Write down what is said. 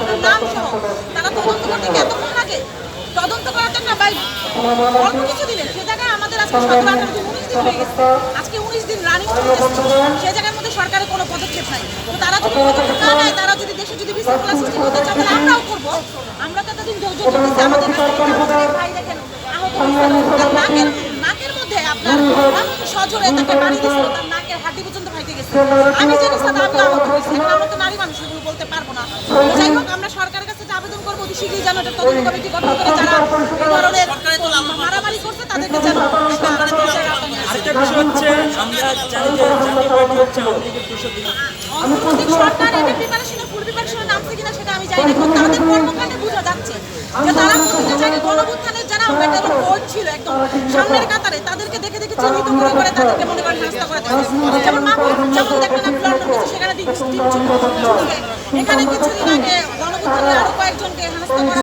আপনার নাম সহ তারা তদন্ত করতে কি এতক্ষণ লাগে? তদন্ত করার জন্য ভাই অল্প কিছু দিনের সে জায়গায় আমাদের আজকে 17-18 দিন 19 দিন হয়ে গেছে, আজকে 19 দিন রানিং চলতেছে, সে জায়গার মধ্যে সরকারের কোনো পদক্ষেপ নাই। তো তারা যদি পদক্ষেপ না নেয়, তারা যদি দেশে যদি বিশৃঙ্খলা সৃষ্টি করতে চায় তাহলে আমরাও করবো। আমরা তো এতদিন ধৈর্য ধরেছি, আমাদের ভাই দেখেন আহত হয়েছে, নাকের মধ্যে আপনার সজোরে তাকে বাড়ি দিয়েছিল, তার নাকের হাড্ডি পর্যন্ত ভাইতে গেছে। আমি জানি স্যার আমি আহত হয়েছি, এখন আমরা তো নারী মানুষ এগুলো বলতে পারবো না। যাই হোক আমরা সরকারের কাছে আবেদন করবো অতি শীঘ্রই যেন একটা তদন্ত কমিটি গঠন করে যারা এই ধরনের মারামারি করছে তাদেরকে যেন আরেকটা বিষয় হচ্ছে আমরা জানি যে জাতীয় পার্টি হচ্ছে আওয়ামী লীগের 200 দিন অন্তর্বর্তী সরকার এটা প্রিপারেশনে ফুল প্রিপারেশনে নামছে কিনা সেটা আমি জানি না, কিন্তু তাদের কর্মকাণ্ডে বোঝা যাচ্ছে যে তারা প্রতিটা জায়গায় গণঅভ্যুত্থানের যারা মেটাল ভোট ছিল একদম সামনের কাতারে তাদেরকে দেখে দেখে চিহ্নিত করে করে তাদেরকে মনে করেন হাসতা করে দেয়। যেমন মাহবুব যেমন দেখলেন আপনি লন্ডন গেছে, সেখানে এখানে কিছুদিন আগে গণঅভ্যুত্থানের আরো কয়েকজনকে হাসতা করা